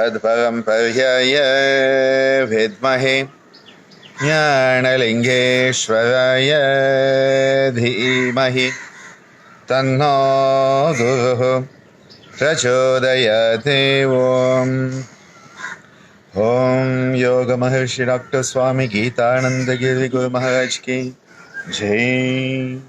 तत्परं पर्याय विद्महे ज्ञानलिङ्गेश्वराय धीमहि तन्नो गुरुः प्रचोदयात्। ओम योग महर्षि डॉक्टर स्वामी गीतानंद गिरि गुरु महाराज की जय।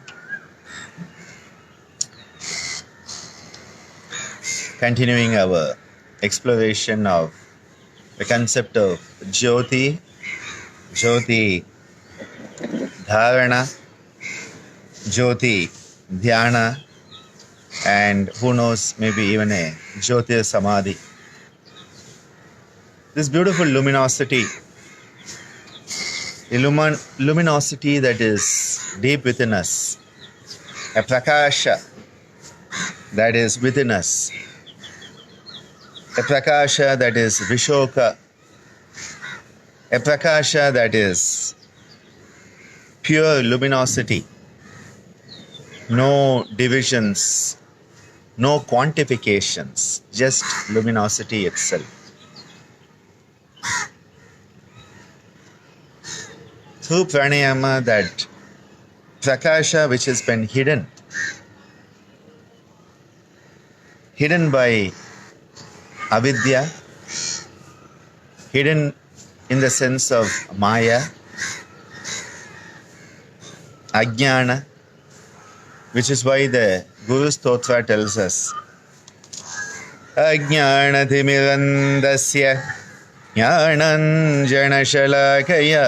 Continuing our exploration of the concept of JYOTI, JYOTI Dharana, JYOTI Dhyana, and who knows, maybe even a JYOTI Samadhi. This beautiful luminosity, a luminosity that is deep within us, a prakasha that is within us, a prakasha that is vishoka, a prakasha that is pure luminosity, no divisions, no quantifications, just luminosity itself. Through pranayama, that prakasha which has been hidden by avidya, hidden in the sense of maya, ajnana, which is why the Guru Stotra tells us, ajnana timirandasya Jnananjanashalakaya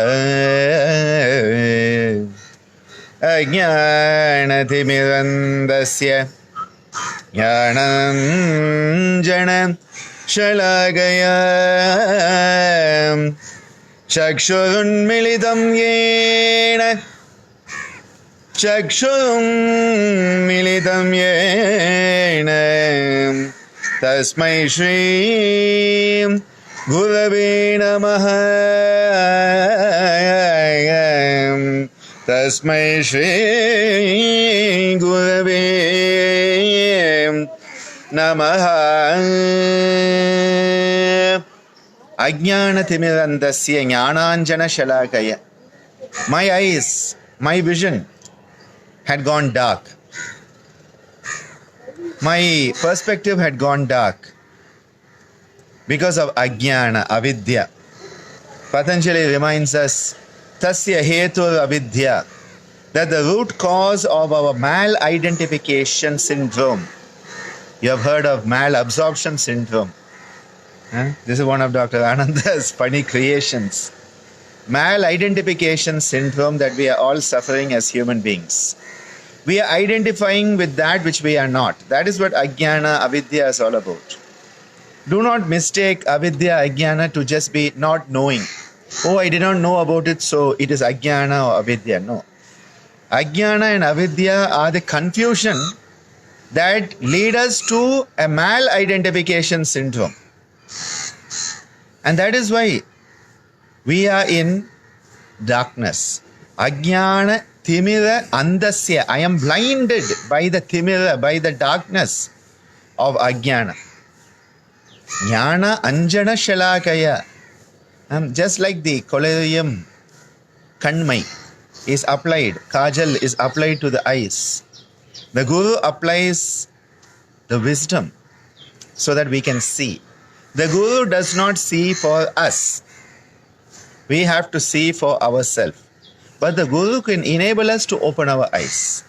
Ajnanatimirandasya Jnananjanashalakaya Chakshurunmilitam yena Chakshurunmilitam yena Tasmai Shri Gurave Namaha Tasmai Shri Gurave Namaha. Ajnana Timirandasya Jnananjana Shalakaya. My eyes, my vision had gone dark. My perspective had gone dark because of ajnana, avidya. Patanjali reminds us, tasya hetur avidya, that the root cause of our mal-identification syndrome. You have heard of malabsorption syndrome. This is one of Dr. Ananda's funny creations. Mal-identification syndrome that we are all suffering as human beings. We are identifying with that which we are not. That is what ajnana, avidya is all about. Do not mistake avidya, ajnana to just be not knowing. Oh, I did not know about it, so it is ajnana or avidya. No. Ajnana and avidya are the confusion that lead us to a mal-identification syndrome. And that is why we are in darkness. Ajnana timira andasya. I am blinded by the timira, by the darkness of ajnana. Jnana anjana shalakaya. Just like the collyrium kanmai is applied, kajal is applied to the eyes. The Guru applies the wisdom so that we can see. The Guru does not see for us. We have to see for ourselves. But the Guru can enable us to open our eyes.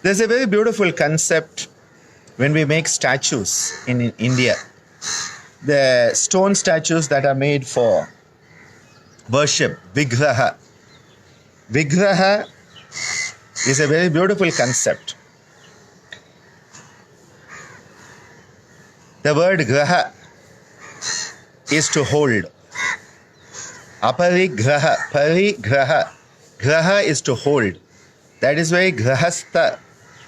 There's a very beautiful concept when we make statues in India. The stone statues that are made for worship, vigraha. Vigraha is a very beautiful concept. The word graha is to hold. Aparigraha, parigraha. Graha is to hold. That is why grahastha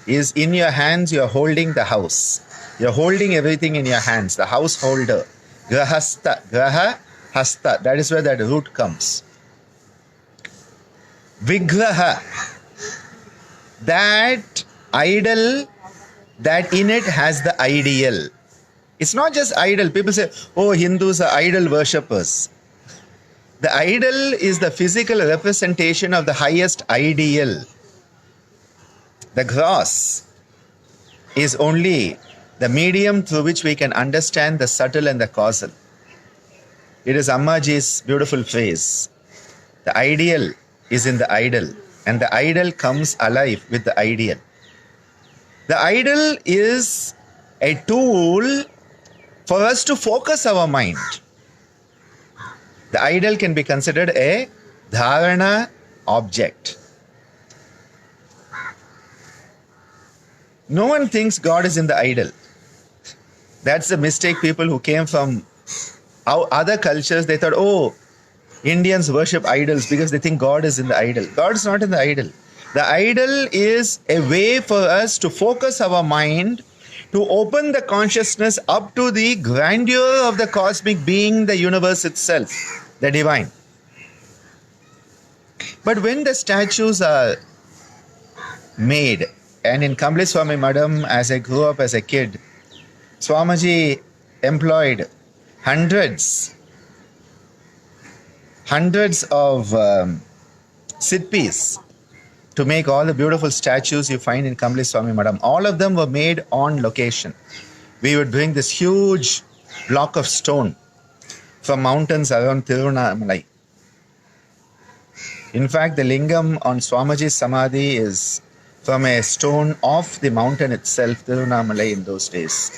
is in your hands, you are holding the house. You are holding everything in your hands, the householder. Grahastha, graha, hasta. That is where that root comes. Vigraha, that idol that in it has the ideal. It's not just idol. People say, oh, Hindus are idol worshippers. The idol is the physical representation of the highest ideal. The gross is only the medium through which we can understand the subtle and the causal. It is Ammaji's beautiful phrase. The ideal is in the idol, and the idol comes alive with the ideal. The idol is a tool for us to focus our mind. The idol can be considered a dharana object. No one thinks God is in the idol. That's the mistake. People who came from other cultures, they thought, oh, Indians worship idols because they think God is in the idol. God is not in the idol. The idol is a way for us to focus our mind, to open the consciousness up to the grandeur of the cosmic being, the universe itself, the divine. But when the statues are made, and in Kamble Swami Madam, as I grew up as a kid, Swamiji employed hundreds of Siddhis to make all the beautiful statues you find in Kamble Swami Madam. All of them were made on location. We would bring this huge block of stone from mountains around Tiruvannamalai. In fact, the lingam on Swamiji's Samadhi is from a stone off the mountain itself, Tiruvannamalai, in those days.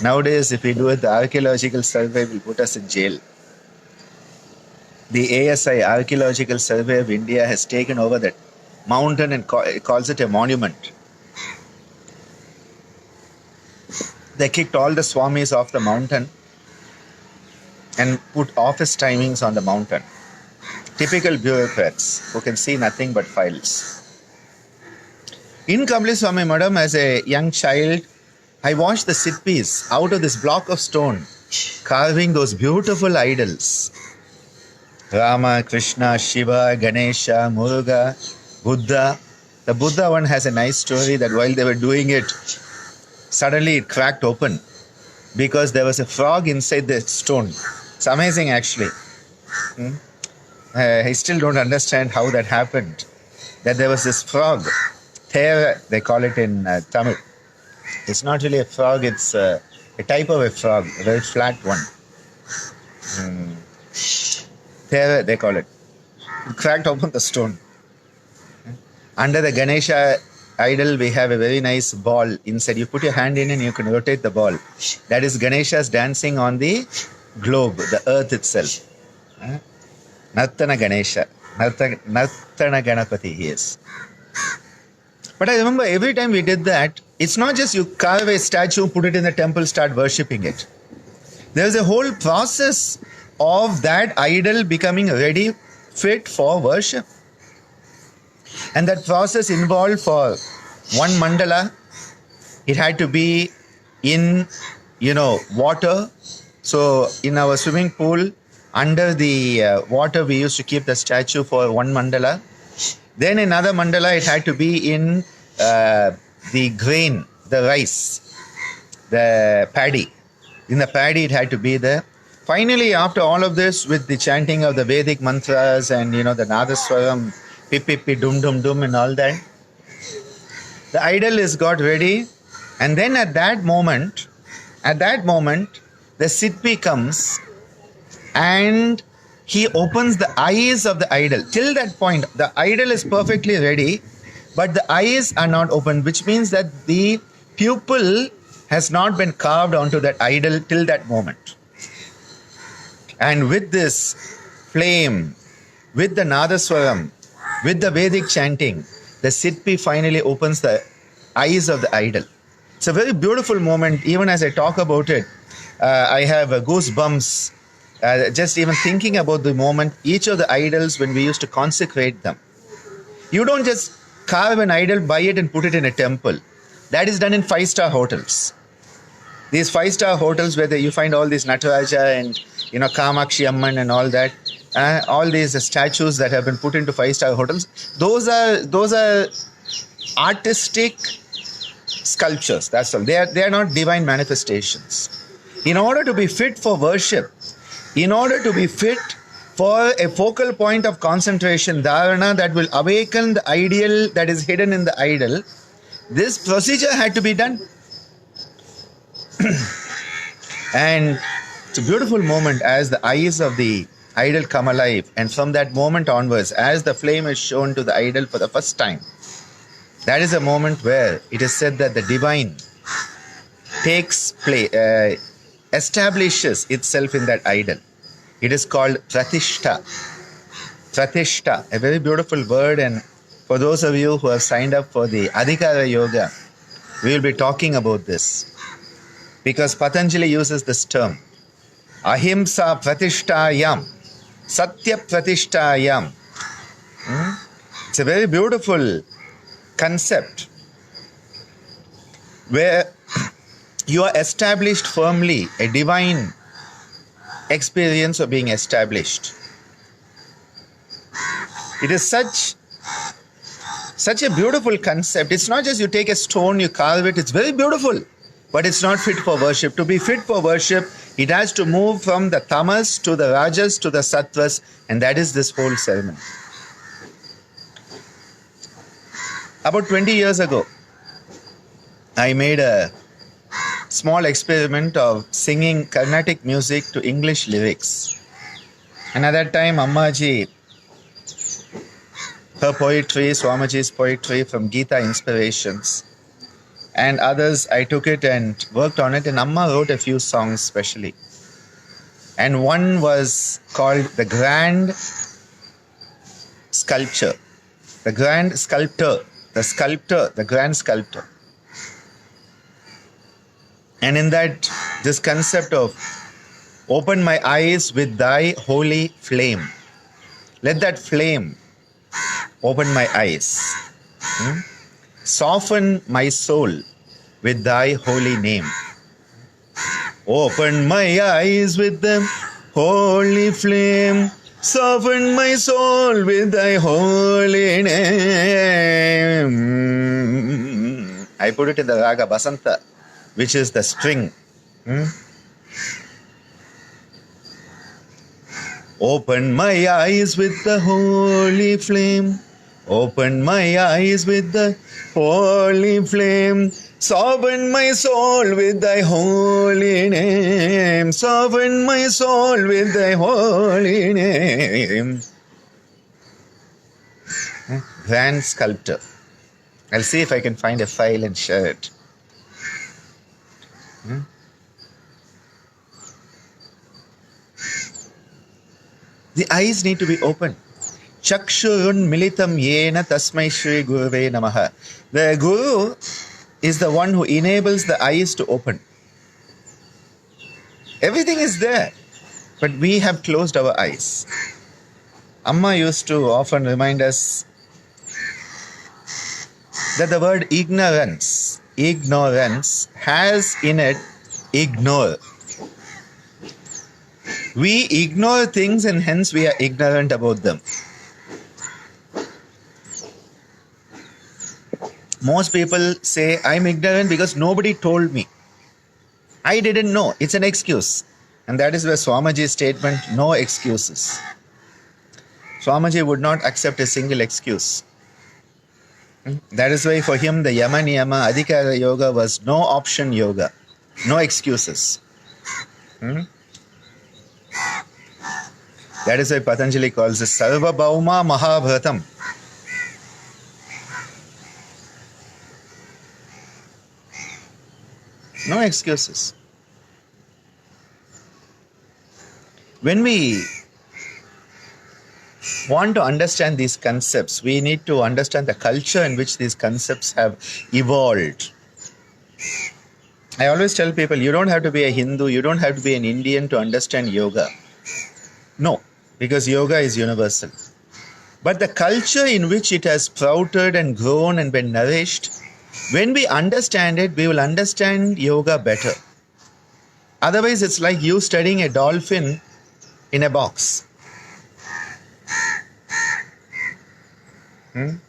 Nowadays, if we do it, the archaeological survey will put us in jail. The ASI, Archaeological Survey of India, has taken over that mountain and calls it a monument. They kicked all the Swamis off the mountain and put office timings on the mountain. Typical bureaucrats who can see nothing but files. In Kamble Swami Madam, as a young child, I watched the Siddhis out of this block of stone carving those beautiful idols. Rama, Krishna, Shiva, Ganesha, Muruga, Buddha. The Buddha one has a nice story that while they were doing it, suddenly it cracked open because there was a frog inside the stone. It's amazing, actually. I still don't understand how that happened. That there was this frog, Thera, they call it in Tamil. It's not really a frog, it's a type of a frog, a very flat one. Thera, they call it. It cracked open the stone. Under the Ganesha idol, we have a very nice ball inside. You put your hand in and you can rotate the ball. That is Ganesha's dancing on the globe, the earth itself. Nartana Ganesha. Nartana Ganapati he is. But I remember every time we did that, it's not just you carve a statue, put it in the temple, start worshipping it. There's a whole process of that idol becoming ready, fit for worship. And that process involved for one mandala, it had to be in, water. So in our swimming pool, under the water, we used to keep the statue for one mandala. Then another mandala, it had to be in the grain, the rice, the paddy. In the paddy, it had to be there. Finally, after all of this, with the chanting of the Vedic mantras and, the Nadaswaram, pip, pip, pip, dum, dum, dum, and all that, the idol is got ready. And then at that moment, the Siddhi comes and he opens the eyes of the idol. Till that point, the idol is perfectly ready, but the eyes are not open, which means that the pupil has not been carved onto that idol till that moment. And with this flame, with the Nadaswaram, with the Vedic chanting, the Siddhi finally opens the eyes of the idol. It's a very beautiful moment. Even as I talk about it, I have goosebumps. Just even thinking about the moment, each of the idols, when we used to consecrate them. You don't just carve an idol, buy it and put it in a temple. That is done in 5-star hotels. These 5-star hotels where you find all these Nataraja and Kamakshi Amman and all that, all these statues that have been put into 5-star hotels, those are artistic sculptures. That's all. They are not divine manifestations. In order to be fit for worship, in order to be fit for a focal point of concentration, dharana, that will awaken the ideal that is hidden in the idol, this procedure had to be done. And it's a beautiful moment as the eyes of the idol come alive, and from that moment onwards, as the flame is shown to the idol for the first time, that is a moment where it is said that the divine takes place, establishes itself in that idol. It is called pratishta. Pratishta, a very beautiful word, and for those of you who have signed up for the Adhikara Yoga, we will be talking about this. Because Patanjali uses this term, ahimsa pratishtayam, satya pratishtayam. It's a very beautiful concept where you are established firmly, a divine experience of being established. It is such a beautiful concept. It's not just you take a stone, you carve it. It's very beautiful, but it's not fit for worship. To be fit for worship, it has to move from the tamas to the rajas to the sattvas, and that is this whole ceremony. About 20 years ago, I made a small experiment of singing Carnatic music to English lyrics. And at that time, Ammaji, her poetry, Swamiji's poetry from Gita Inspirations, and others, I took it and worked on it, and Amma wrote a few songs specially. And one was called The Grand Sculpture. The Grand Sculptor. The Sculptor, the Grand Sculptor. And in that, this concept of open my eyes with thy holy flame. Let that flame open my eyes. Soften my soul with thy holy name. Open my eyes with the holy flame. Soften my soul with thy holy name. I put it in the raga Basanta, which is the string. Open my eyes with the holy flame. Open my eyes with the holy flame. Soften my soul with thy holy name. Soften my soul with thy holy name. Grand Sculptor. I'll see if I can find a file and share it. The eyes need to be open. Chakshurun militam yena tasmai shri guruve namaha. The guru is the one who enables the eyes to open. Everything is there, but we have closed our eyes. Amma used to often remind us that the word ignorance has in it ignore. We ignore things and hence we are ignorant about them. Most people say, I'm ignorant because nobody told me. I didn't know. It's an excuse. And that is where Swamiji's statement, no excuses. Swamiji would not accept a single excuse. That is why for him the Yama Niyama Adhikara Yoga was no option yoga. No excuses. That is why Patanjali calls it Sarva Bhauma Mahabharatam. No excuses. When we want to understand these concepts, we need to understand the culture in which these concepts have evolved. I always tell people, you don't have to be a Hindu, you don't have to be an Indian to understand yoga. No, because yoga is universal. But the culture in which it has sprouted and grown and been nourished, when we understand it, we will understand yoga better. Otherwise, it's like you studying a dolphin in a box. You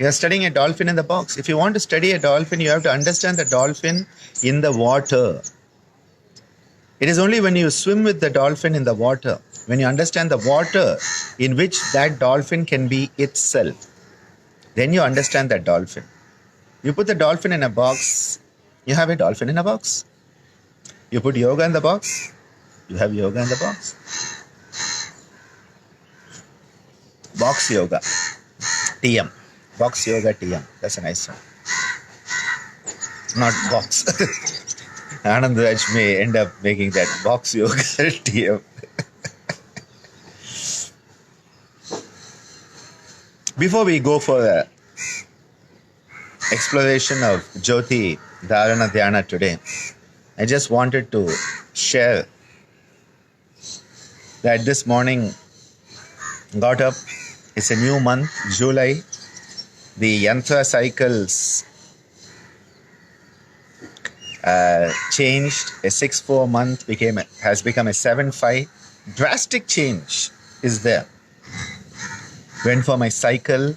are studying a dolphin in the box. If you want to study a dolphin, you have to understand the dolphin in the water. It is only when you swim with the dolphin in the water, when you understand the water in which that dolphin can be itself, then you understand that dolphin. You put the dolphin in a box, you have a dolphin in a box. You put yoga in the box, you have yoga in the box. Box yoga, TM. Box yoga TM. That's a nice one. Not box. Ananda may end up making that box yoga TM. Before we go for the exploration of JYOTI Darshan-Dharana-Dhyanam today, I just wanted to share that this morning got up. It's a new month, July. The yantra cycles changed. A 6-4 month has become a 7-5. Drastic change is there. Went for my cycle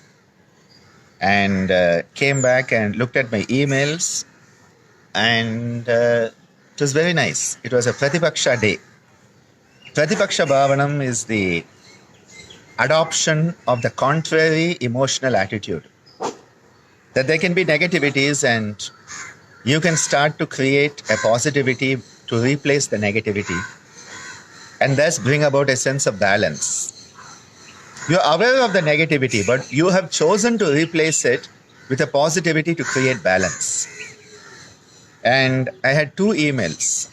and came back and looked at my emails, and it was very nice. It was a Pratipaksha day. Pratipaksha Bhavanam is the adoption of the contrary emotional attitude. That there can be negativities and you can start to create a positivity to replace the negativity and thus bring about a sense of balance. You're aware of the negativity, but you have chosen to replace it with a positivity to create balance. And I had 2 emails.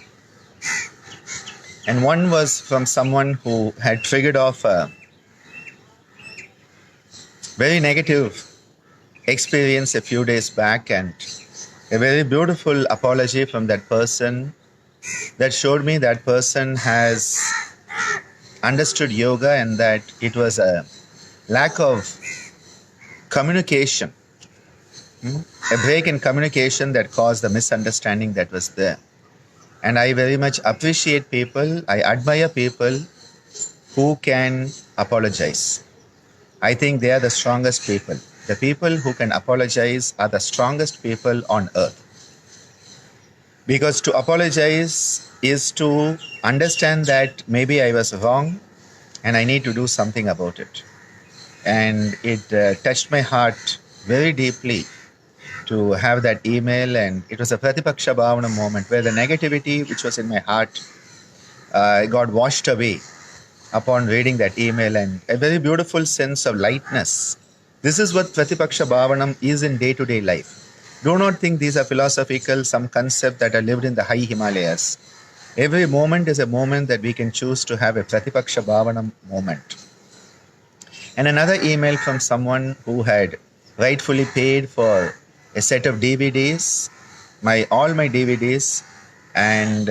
And one was from someone who had triggered off a very negative experience a few days back, and a very beautiful apology from that person that showed me that person has understood yoga and that it was a lack of communication, a break in communication that caused the misunderstanding that was there. And I very much appreciate people, I admire people who can apologize. I think they are the strongest people. The people who can apologize are the strongest people on earth. Because to apologize is to understand that maybe I was wrong and I need to do something about it. And it touched my heart very deeply to have that email, and it was a Pratipaksha Bhavana moment where the negativity which was in my heart got washed away upon reading that email, and a very beautiful sense of lightness. This is what Pratipaksha Bhavanam is in day-to-day life. Do not think these are philosophical, some concept that are lived in the high Himalayas. Every moment is a moment that we can choose to have a Pratipaksha Bhavanam moment. And another email from someone who had rightfully paid for a set of DVDs, all my DVDs, and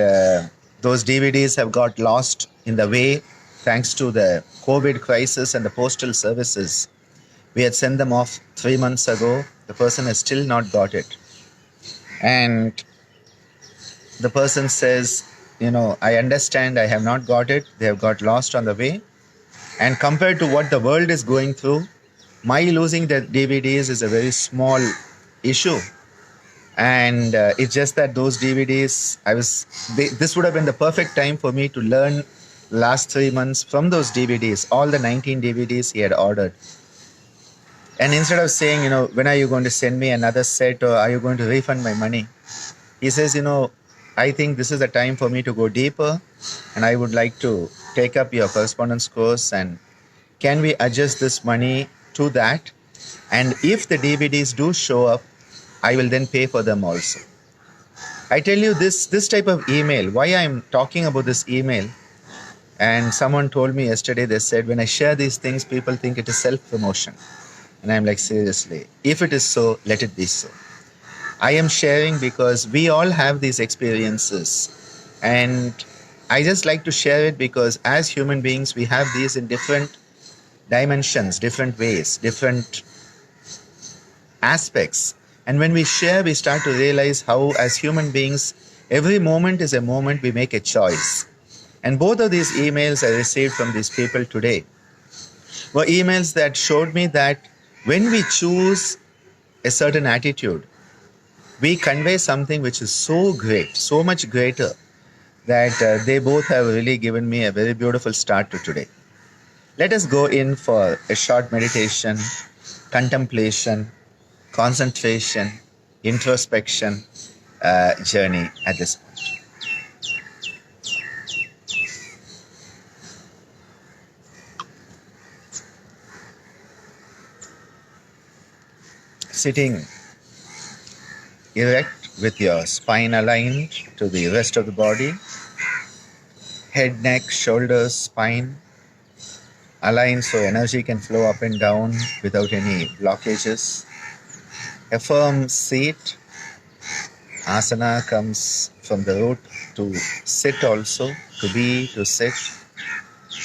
those DVDs have got lost in the way thanks to the COVID crisis and the postal services. We had sent them off 3 months ago. The person has still not got it. And the person says, I understand I have not got it. They have got lost on the way. And compared to what the world is going through, my losing the DVDs is a very small issue. And it's just that those DVDs, this would have been the perfect time for me to learn last 3 months from those DVDs, all the 19 DVDs he had ordered. And instead of saying, when are you going to send me another set, or are you going to refund my money? He says, I think this is a time for me to go deeper, and I would like to take up your correspondence course, and can we adjust this money to that? And if the DVDs do show up, I will then pay for them also. I tell you this type of email, why I'm talking about this email, and someone told me yesterday, they said, when I share these things, people think it is self-promotion. And I'm like, seriously, if it is so, let it be so. I am sharing because we all have these experiences. And I just like to share it because as human beings, we have these in different dimensions, different ways, different aspects. And when we share, we start to realize how as human beings, every moment is a moment we make a choice. And both of these emails I received from these people today were emails that showed me that when we choose a certain attitude, we convey something which is so great, so much greater that they both have really given me a very beautiful start to today. Let us go in for a short meditation, contemplation, concentration, introspection journey at this point. Sitting erect with your spine aligned to the rest of the body, head, neck, shoulders, spine aligned so energy can flow up and down without any blockages. A firm seat. Asana comes from the root to sit also, to be, to sit.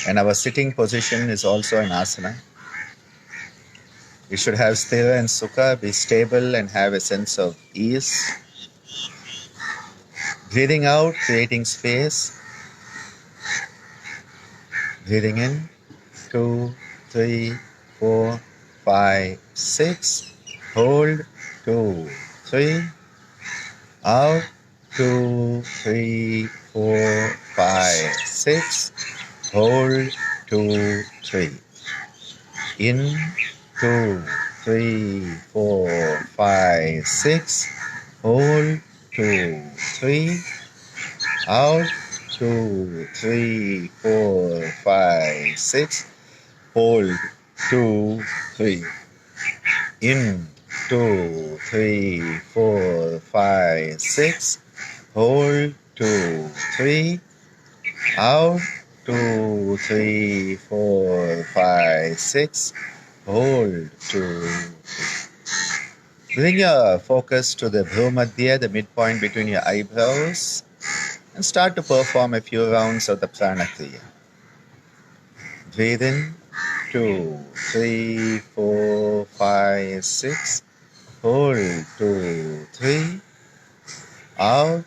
And our sitting position is also an asana. We should have sthira and sukha, be stable and have a sense of ease. Breathing out, creating space. Breathing in, 2, 3, 4, 5, 6. Hold, 2, 3. Out, 2, 3, 4, 5, 6. Hold, 2, 3. In, 2, 3, 4, 5, 6. Hold, 2, 3. Out, 2, 3, 4, 5, 6. Hold, 2, 3. In, 2, 3, 4, 5, 6. Hold, 2, 3. Out, 2, 3, 4, 5, 6. Hold, 2, 3. Bring your focus to the Bhumadhya, the midpoint between your eyebrows, and start to perform a few rounds of the Prana Kriya. Breathe in, 2, 3, 4, 5, 6. Hold, 2, 3. Out,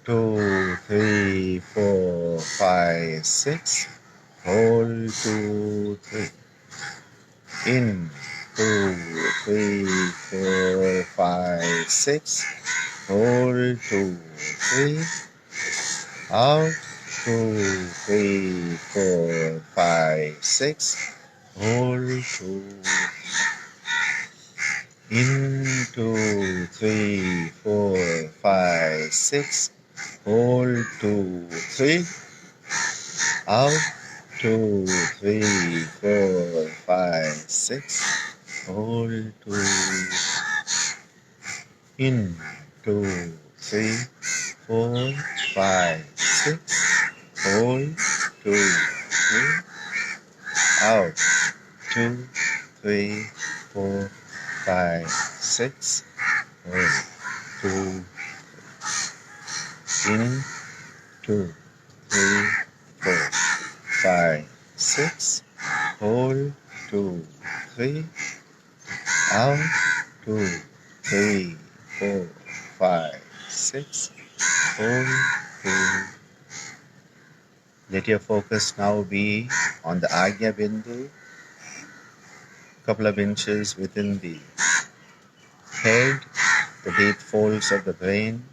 2, 3, 4, 5, 6. Hold, 2, 3. In, 2, 3, 4, 5, 6. Hold, 2, 3. Out, 2, 3, 4, 5, 6. Hold, 2. In, 2, 3, 4, 5, 6. Hold, 2, 3. Out, 2, 3, 4, 5, 6. Hold, 2. In, 2, 3, 4, 5, 6. Hold, 2, 3. Out, 2, 3, 4, 5, 6. Hold, 2. In, 2, 3, 4, 5, 6. Hold, 2, 3. Out, 2, 3, 4, 5, 6. Hold, 2. Let your focus now be on the Agya Bindu, couple of inches within the head, the deep folds of the brain.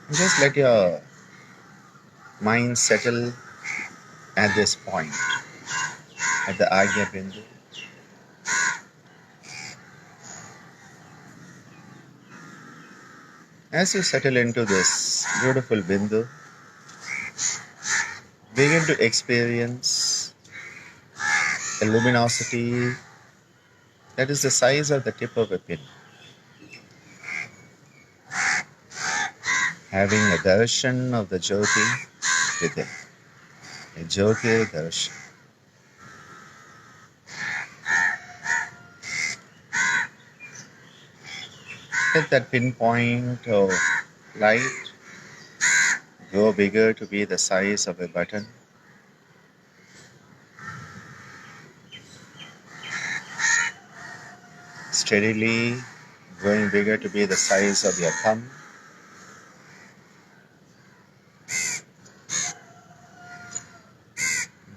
And just let your mind settle at this point, at the Agya Bindu. As you settle into this beautiful Bindu, begin to experience a luminosity that is the size of the tip of a pin. Having a darshan of the JYOTI within, a JYOTI darshan. Let that pinpoint of light grow bigger to be the size of a button. Steadily growing bigger to be the size of your thumb.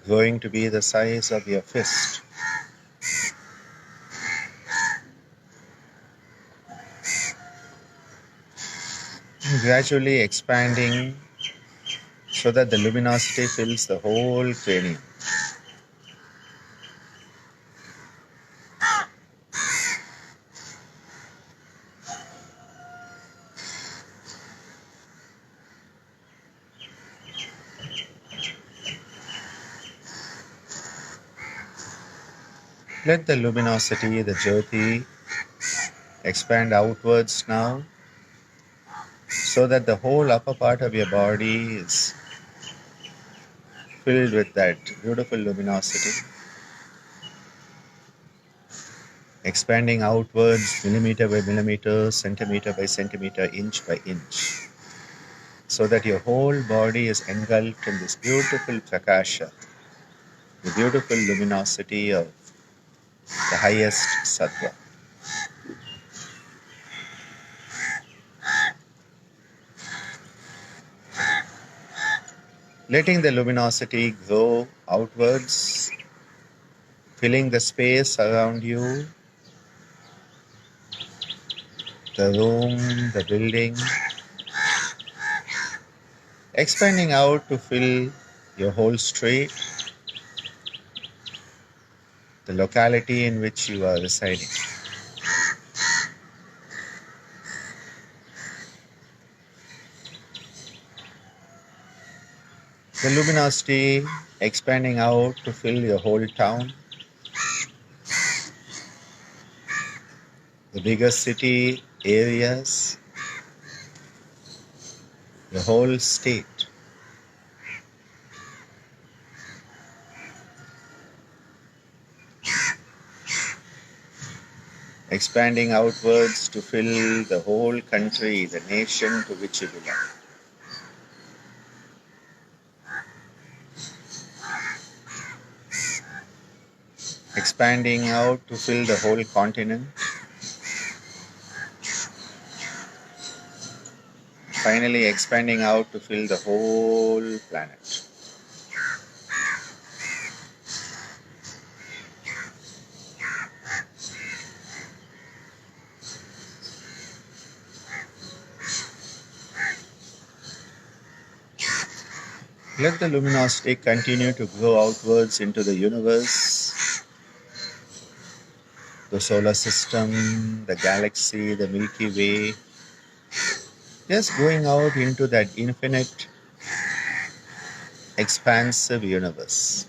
Growing to be the size of your fist. gradually expanding so that the luminosity fills the whole cranium. Let the luminosity, the JYOTI, expand outwards now so that the whole upper part of your body is filled with that beautiful luminosity, expanding outwards millimeter by millimeter, centimeter by centimeter, inch by inch, so that your whole body is engulfed in this beautiful prakasha, the beautiful luminosity of the highest sattva. Letting the luminosity grow outwards, filling the space around you, the room, the building, expanding out to fill your whole street, the locality in which you are residing. The luminosity expanding out to fill your whole town, the bigger city areas, the whole state. Expanding outwards to fill the whole country, the nation to which you belong. Expanding out to fill the whole continent. Finally expanding out to fill the whole planet. Let the luminosity continue to grow outwards into the universe, the solar system, the galaxy, the Milky Way, just going out into that infinite, expansive universe.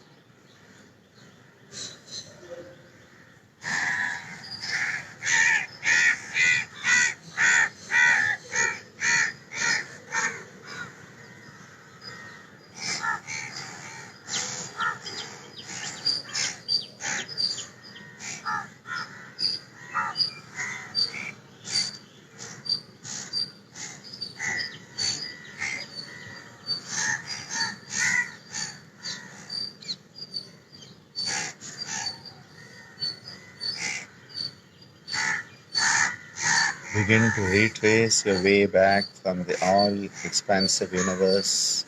Begin to retrace your way back from the all-expansive universe,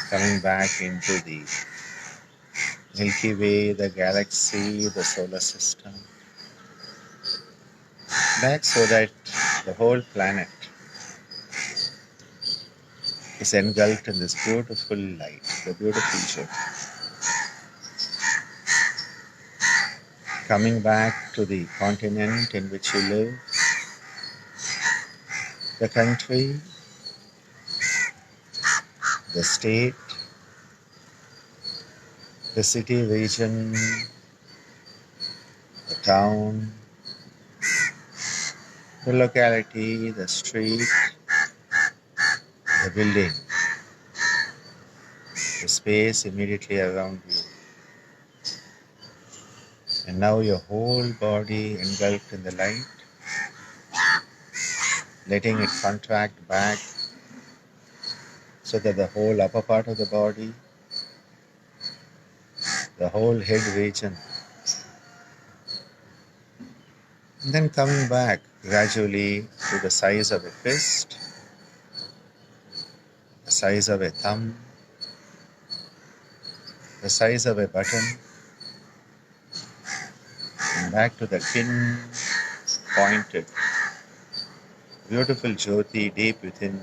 coming back into the Milky Way, the galaxy, the solar system, back so that the whole planet is engulfed in this beautiful light, the beautiful joy. Coming back to the continent in which you live, the country, the state, the city region, the town, the locality, the street, the building, the space immediately around you. And now your whole body engulfed in the light, letting it contract back so that the whole upper part of the body, the whole head region, and then coming back gradually to the size of a fist, the size of a thumb, the size of a button, and back to the pin-pointed Beautiful Jyoti deep within.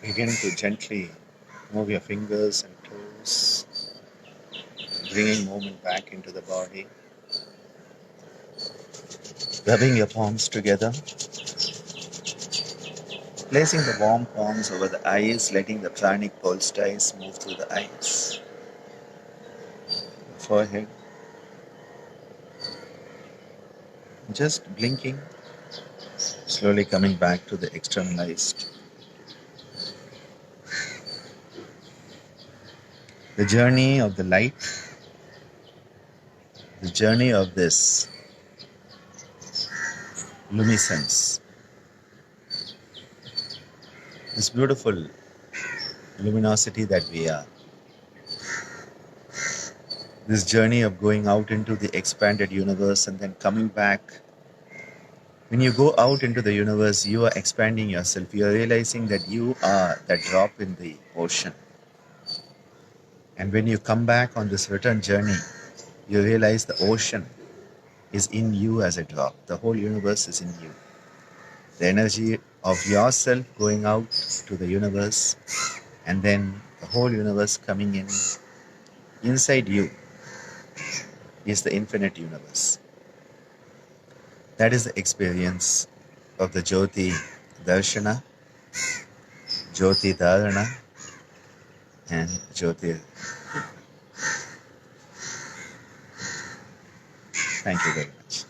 Begin to gently move your fingers and toes, bringing movement back into the body. Rubbing your palms together, placing the warm palms over the eyes, letting the pranic poultice move through the eyes, forehead. Just blinking, slowly coming back to the externalized. The journey of the light, the journey of this luminescence, this beautiful luminosity that we are. This journey of going out into the expanded universe and then coming back. When you go out into the universe, you are expanding yourself. You are realizing that you are that drop in the ocean. And when you come back on this return journey, you realize the ocean is in you as a drop. The whole universe is in you. The energy of yourself going out to the universe, and then the whole universe coming in. Inside you is the infinite universe. That is the experience of the JYOTI Darshana, JYOTI Dharana, and JYOTI. Thank you very much.